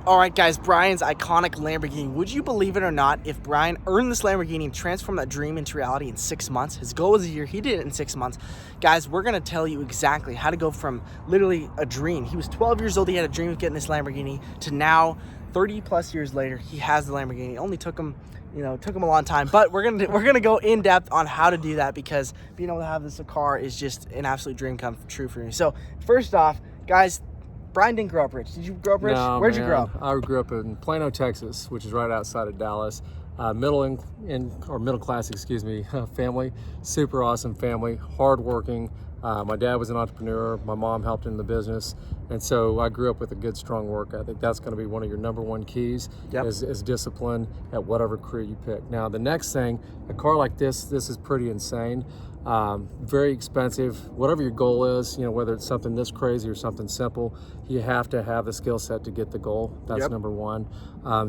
All right, guys, Brian's iconic Lamborghini. Would you believe it or not, if Brian earned this Lamborghini and transformed that dream into reality in 6 months? His goal was a year. He did it in 6 months. Guys, we're going to tell you exactly how to go from literally a dream. He was 12 years old. He had a dream of getting this Lamborghini to now, 30 plus years later, he has the Lamborghini. It only took him, took him a long time. But we're gonna go in depth on how to do that, because being able to have this car is just an absolute dream come true for me. So first off, guys, Brian didn't grow up rich. Did you grow up rich? No, Where'd you grow up? I grew up in Plano, Texas, which is right outside of Dallas. Middle class, family. Super awesome family, hardworking. My dad was an entrepreneur. My mom helped in the business. And so I grew up with a good, strong work ethic. That's going to be one of your number one keys. Yep. is discipline at whatever career you pick. Now, the next thing, a car like this is pretty insane. Very expensive. Whatever your goal is, whether it's something this crazy or something simple, you have to have the skill set to get the goal. That's number one.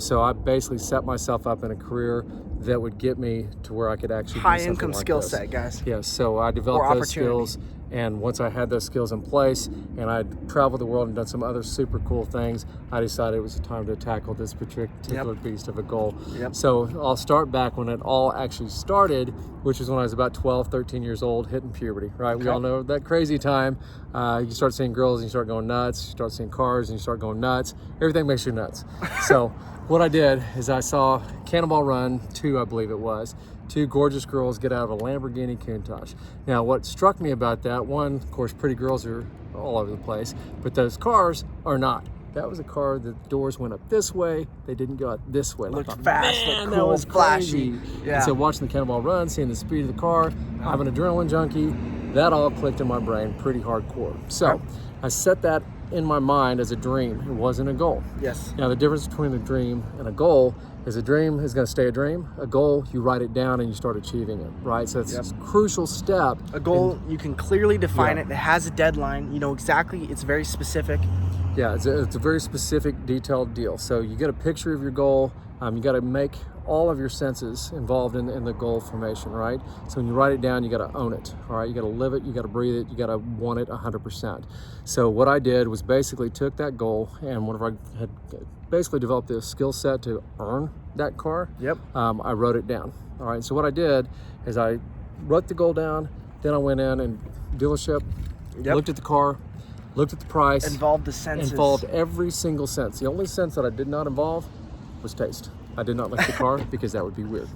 So I basically set myself up in a career that would get me to where I could actually high do income like skill this. set, guys. Yes. So I developed those skills. And once I had those skills in place and I'd traveled the world and done some other super cool things, I decided it was time to tackle this particular beast of a goal. Yep. So I'll start back when it all actually started, which is when I was about 12, 13 years old, hitting puberty, right? Okay. We all know that crazy time. You start seeing girls and you start going nuts. You start seeing cars and you start going nuts. Everything makes you nuts. So what I did is I saw Cannonball Run 2, I believe it was. 2 gorgeous girls get out of a Lamborghini Countach. Now, what struck me about that, one, of course, pretty girls are all over the place, but those cars are not. That was a car that the doors went up this way. They didn't go out this way. Looked fast, man, looked cool, that was flashy. crazy. Yeah. And so watching the Cannonball Run, seeing the speed of the car, I'm an adrenaline junkie, that all clicked in my brain pretty hardcore. So I set that in my mind as a dream. It wasn't a goal. Yes. Now, the difference between a dream and a goal is a dream is going to stay a dream. A goal, you write it down and you start achieving it, right? So it's a crucial step. A goal, you can clearly define it. It has a deadline. You know exactly. It's very specific. Yeah, it's a very specific, detailed deal. So you get a picture of your goal. You got to make all of your senses involved in the goal formation, right? So when you write it down, you got to own it, all right? You got to live it, you got to breathe it, you got to want it 100%. So what I did was basically took that goal, and whenever I had basically developed the skill set to earn that car, I wrote it down, all right? So what I did is I wrote the goal down, then I went in and dealership, looked at the car, looked at the price. Involved the senses. Involved every single sense. The only sense that I did not involve was taste. I did not like the car because that would be weird.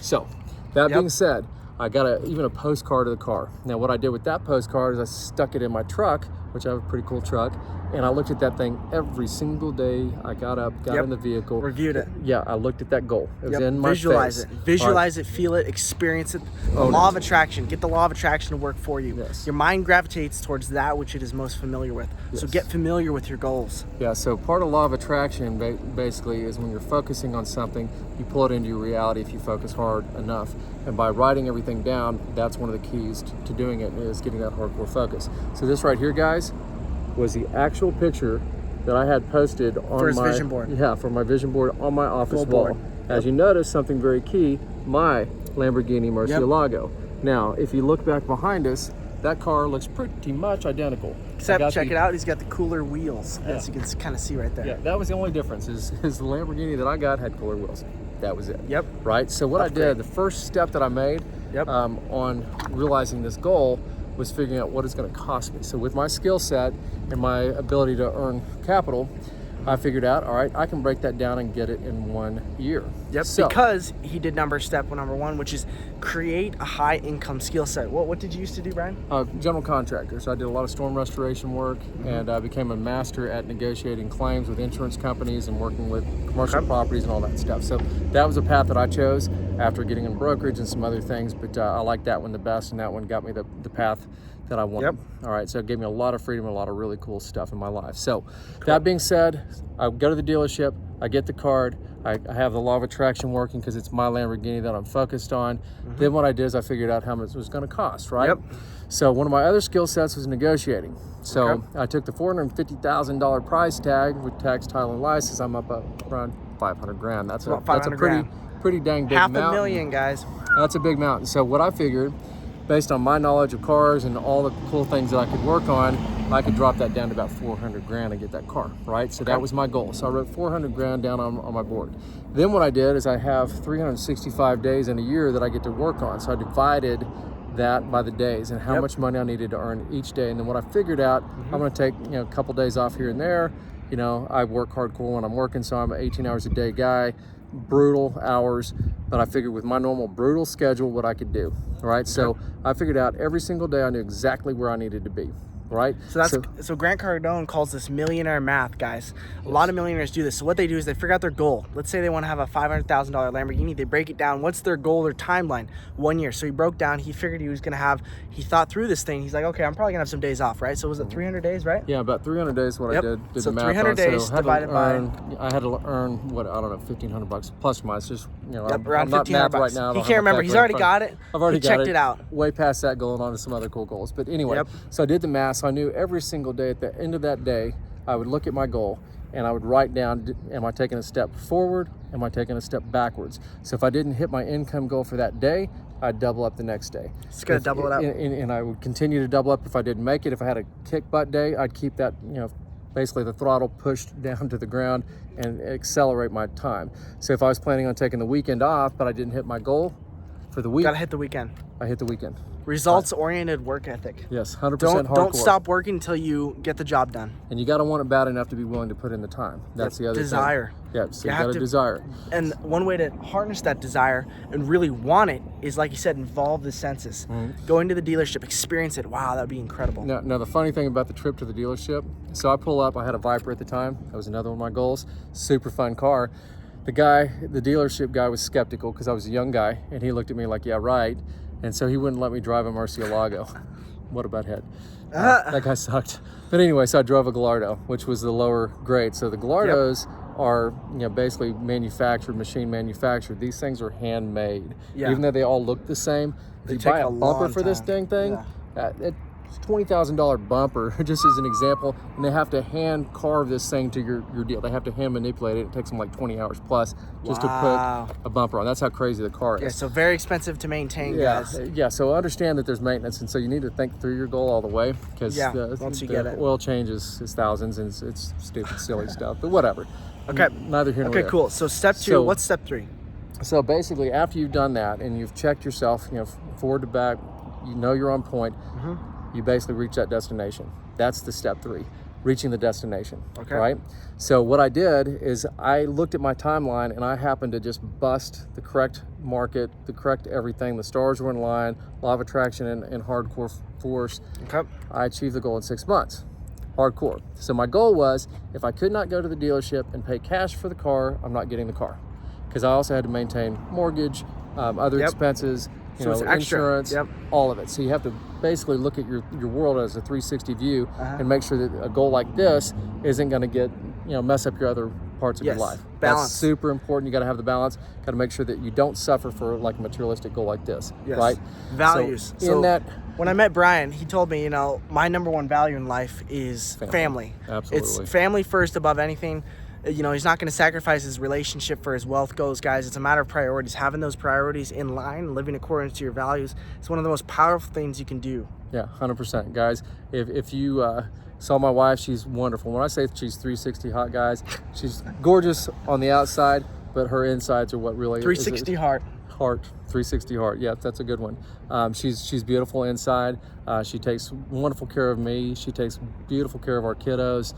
So that being said, I got even a postcard of the car. Now what I did with that postcard is I stuck it in my truck, which I have a pretty cool truck, and I looked at that thing every single day. I got up, got in the vehicle. Reviewed it. Yeah, I looked at that goal. It was in my Visualize face. it. Visualize it, feel it, experience it. The law of attraction. Get the law of attraction to work for you. Yes. Your mind gravitates towards that which it is most familiar with. So get familiar with your goals. Yeah, so part of law of attraction basically is when you're focusing on something, you pull it into your reality if you focus hard enough. And by writing everything down, that's one of the keys to doing it, is getting that hardcore focus. So this right here, guys, was the actual picture that I had posted on for his vision board. Yeah, for my vision board on my office wall. As you notice, something very key, my Lamborghini Murcielago. Now, if you look back behind us, that car looks pretty much identical. Except, check it out, he's got the cooler wheels, as you can kind of see right there. Yeah, that was the only difference, is the Lamborghini that I got had cooler wheels. That was it. Yep. Right? So what I did, the first step that I made on realizing this goal was figuring out what it's going to cost me. So with my skill set and my ability to earn capital, I figured out, all right, I can break that down and get it in 1 year. Yep, so, because he did step number one, which is create a high income skill set. What did you used to do, Brian? General contractor. So I did a lot of storm restoration work, and I became a master at negotiating claims with insurance companies and working with commercial properties and all that stuff. So that was a path that I chose after getting in brokerage and some other things, but I liked that one the best, and that one got me the path that I wanted. All right, so it gave me a lot of freedom and a lot of really cool stuff in my life. So that being said, I go to the dealership, I get the card, I have the law of attraction working because it's my Lamborghini that I'm focused on. Then what I did is I figured out how much it was going to cost, right? So one of my other skill sets was negotiating. So I took the $450,000 price tag with tax, title, and license. I'm up around 500 grand. That's a pretty dang big Half mountain. $1 million, guys. That's a big mountain. So what I figured based on my knowledge of cars and all the cool things that I could work on, I could drop that down to about 400 grand and get that car, right? So that was my goal. So I wrote 400 grand down on my board. Then what I did is I have 365 days in a year that I get to work on. So I divided that by the days and how much money I needed to earn each day. And then what I figured out, I'm gonna take a couple days off here and there. I work hardcore when I'm working, so I'm an 18 hours a day guy, brutal hours, but I figured with my normal brutal schedule what I could do, right? So I figured out every single day I knew exactly where I needed to be, right? So Grant Cardone calls this millionaire math, guys. A lot of millionaires do this. So what they do is they figure out their goal. Let's say they want to have a $500,000 Lamborghini. They break it down. What's their goal, their timeline? 1 year. So he broke down. He figured he thought through this thing. He's like, okay, I'm probably gonna have some days off, right? So was it 300 days, right? Yeah, about 300 days. What I did so the math 300 on. days So divided I had to earn what, I don't know, $1,500 plus or minus. Just around I'm not math $1,500 right now. He can't remember. He's already got it. I've already checked it out. Way past that, going on to some other cool goals. But anyway, so I did the math. So I knew every single day at the end of that day, I would look at my goal and I would write down, am I taking a step forward? Am I taking a step backwards? So if I didn't hit my income goal for that day, I'd double up the next day. Just gotta double it up. And I would continue to double up if I didn't make it. If I had a kick butt day, I'd keep that, basically the throttle pushed down to the ground and accelerate my time. So if I was planning on taking the weekend off, but I didn't hit my goal for the week, gotta hit the weekend. I hit the weekend. Results-oriented work ethic. Yes, 100% hardcore. Don't stop working until you get the job done. And you got to want it bad enough to be willing to put in the time. That's the other desire. thing. Yeah, so you got to desire. And one way to harness that desire and really want it is, like you said, involve the senses. Go into the dealership, experience it. Wow, that would be incredible. Now, the funny thing about the trip to the dealership, so I pull up, I had a Viper at the time. That was another one of my goals. Super fun car. The dealership guy was skeptical because I was a young guy, and he looked at me like, yeah, right. And so he wouldn't let me drive a Murcielago. What a butthead. That guy sucked. But anyway, so I drove a Gallardo, which was the lower grade. So the Gallardos are basically machine manufactured. These things are handmade. Even though they all look the same. If you buy a bumper for this thing, it's $20,000 bumper, just as an example, and they have to hand carve this thing to your deal. They have to hand manipulate it. It takes them like 20 hours plus just to put a bumper on. That's how crazy the car is. Yeah, so very expensive to maintain, guys. Yeah, so understand that there's maintenance, and so you need to think through your goal all the way, because once you get it, oil change is thousands, and it's stupid, silly stuff, but whatever. Okay. Neither here nor there. Okay, cool. So step two, what's step three? So basically, after you've done that and you've checked yourself, forward to back, you're on point, you basically reach that destination. That's the step three, reaching the destination, right? So what I did is I looked at my timeline and I happened to just bust the correct market, the correct everything. The stars were in line, law of attraction and hardcore force. I achieved the goal in 6 months, hardcore. So my goal was, if I could not go to the dealership and pay cash for the car, I'm not getting the car. Because I also had to maintain mortgage, other expenses, so it's insurance, extra. all of it. So you have to basically look at your world as a 360 view and make sure that a goal like this isn't going to get, mess up your other parts of your life. Balance. That's super important. You got to have the balance. Got to make sure that you don't suffer for like a materialistic goal like this, right? Values. So in that, when I met Brian, he told me, my number one value in life is family. Absolutely. It's family first above anything. He's not going to sacrifice his relationship for his wealth goals, guys. It's a matter of priorities. Having those priorities in line, living according to your values, is one of the most powerful things you can do. Yeah, 100%. Guys, if you saw my wife, she's wonderful. When I say she's 360 hot, guys, she's gorgeous on the outside, but her insides are what really 360 heart. 360 heart. Yeah, that's a good one. She's beautiful inside. She takes wonderful care of me. She takes beautiful care of our kiddos.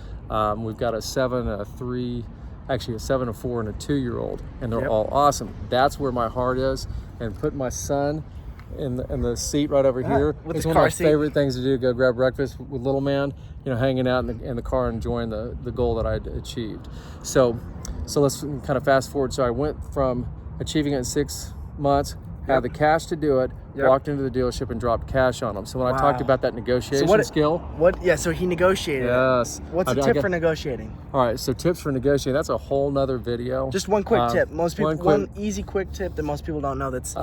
We've got a 7, a 3, actually a 7, a 4, and a 2-year-old, and they're all awesome. That's where my heart is. And put my son in the seat right over here. It's one of my favorite things to do. Go grab breakfast with little man. Hanging out in the car, enjoying the goal that I'd achieved. So let's kind of fast forward. So I went from achieving it in 6 months, had the cash to do it, walked into the dealership and dropped cash on them. So when I talked about that negotiation skill. So he negotiated. Yes. What's a tip for negotiating? All right, so tips for negotiating, that's a whole nother video. Just one quick tip. One easy quick tip that most people don't know that's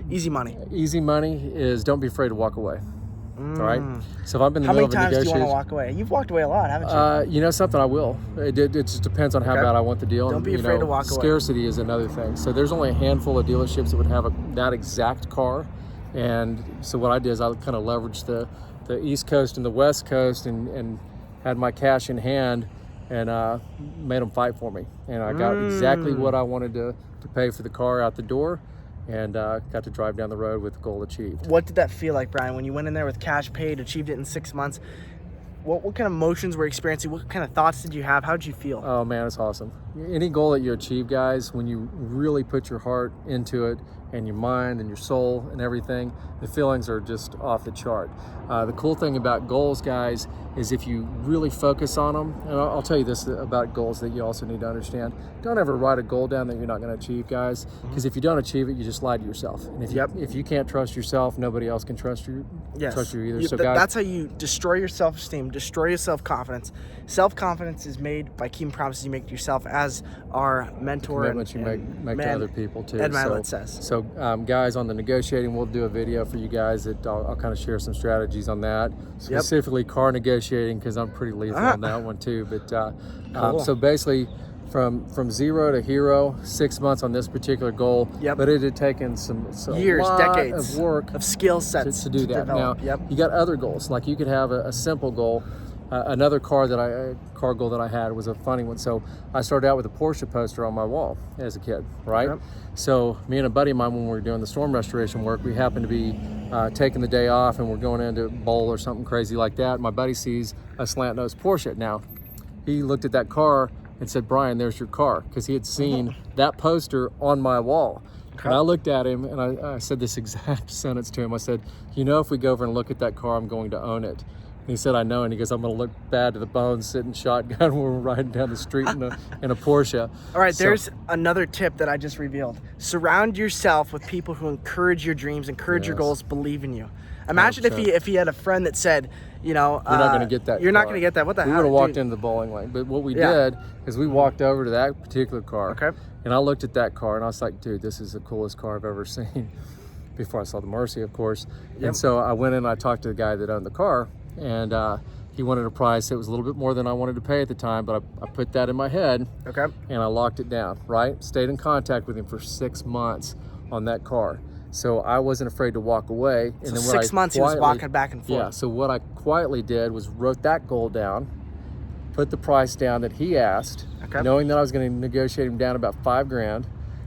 easy money. Easy money is don't be afraid to walk away. All right. So if I'm in the middle of a negotiation, how many times do you want to walk away? You've walked away a lot, haven't you? Something I will. It just depends on how bad I want the deal. Don't be afraid to walk away. Scarcity is another thing. So there's only a handful of dealerships that would have that exact car. And so what I did is I kind of leveraged the East Coast and the West Coast and had my cash in hand and made them fight for me. And I got exactly what I wanted to pay for the car out the door, and got to drive down the road with the goal achieved. What did that feel like, Brian, when you went in there with cash paid, achieved it in 6 months? What kind of emotions were you experiencing? What kind of thoughts did you have? How did you feel? Oh man, it's awesome. Any goal that you achieve, guys, when you really put your heart into it and your mind and your soul and everything, the feelings are just off the chart. The cool thing about goals, guys, is if you really focus on them, and I'll tell you this about goals that you also need to understand. Don't ever write a goal down that you're not going to achieve, guys, because if you don't achieve it, you just lie to yourself. And if you can't trust yourself, nobody else can trust you either. So guys, that's how you destroy your self-esteem, destroy your self-confidence. Self-confidence is made by keeping promises you make to yourself, as our mentor commitments you make to other people too. Ed Milet says. So guys, on the negotiating, we'll do a video for you guys that I'll kind of share some strategies on that, specifically car negotiating, because I'm pretty lethal on that one too. But cool. So basically, from zero to hero, 6 months on this particular goal. But it had taken some years, decades of work, of skill sets to do that. Develop. Now you got other goals, like you could have a simple goal. Another car goal that I had was a funny one. So I started out with a Porsche poster on my wall as a kid, right? So me and a buddy of mine, when we were doing the storm restoration work, we happened to be taking the day off, and we're going into bowl or something crazy like that. My buddy sees a slant nose Porsche. Now he looked at that car and said, "Brian, there's your car," because he had seen that poster on my wall. And I looked at him and I said this exact sentence to him. I said, if we go over and look at that car, I'm going to own it. And he said, "I know." And he goes, "I'm going to look bad to the bone sitting shotgun when we're riding down the street in a Porsche." All right, there's another tip that I just revealed. Surround yourself with people who encourage your dreams, encourage your goals, believe in you. Imagine 100%. if he had a friend that said, you're not going to get that. You're not going to get that. What the hell? We would have walked into the bowling lane. But what we did is we walked over to that particular car. And I looked at that car and I was like, dude, this is the coolest car I've ever seen. Before I saw the Mercy, of course. And so I went in and I talked to the guy that owned the car. And he wanted a price that was a little bit more than I wanted to pay at the time, but I put that in my head, and I locked it down, right? Stayed in contact with him for 6 months on that car. So I wasn't afraid to walk away. And so then 6 months he was walking back and forth. Yeah, so what I quietly did was wrote that goal down, put the price down that he asked, knowing that I was going to negotiate him down about $5,000.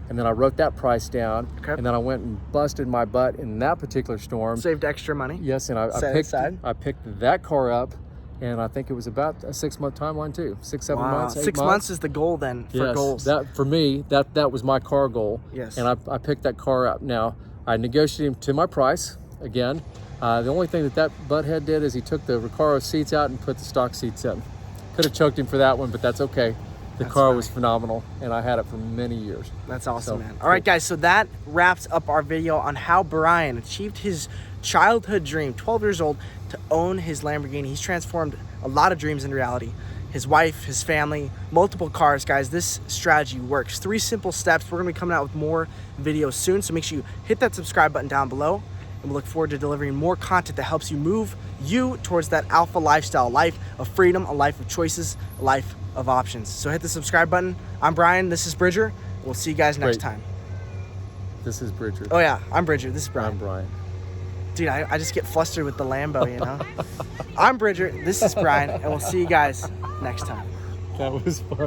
And then I wrote that price down, and then I went and busted my butt in that particular storm. Saved extra money. Yes, and I picked that car up, and I think it was about a 6 month timeline too. 6, 7 months, 8 6 months is the goal then for goals. That for me, that was my car goal. Yes. And I picked that car up. Now I negotiated him to my price again. The only thing that butthead did is he took the Recaro seats out and put the stock seats in. Could have choked him for that one, but that's okay. The car was phenomenal, and I had it for many years. That's awesome, man. All right, guys, so that wraps up our video on how Brian achieved his childhood dream, 12 years old, to own his Lamborghini. He's transformed a lot of dreams into reality. His wife, his family, multiple cars, guys. This strategy works. 3 simple steps. We're going to be coming out with more videos soon, so make sure you hit that subscribe button down below, and we look forward to delivering more content that helps you move you towards that alpha lifestyle, life of freedom, a life of choices, a life of options. So hit the subscribe button. I'm Brian. This is Bridger. We'll see you guys next time. This is Bridger. Oh yeah, I'm Bridger. This is Brian. I'm Brian. Dude, I just get flustered with the Lambo, I'm Bridger. This is Brian, and we'll see you guys next time. That was fun.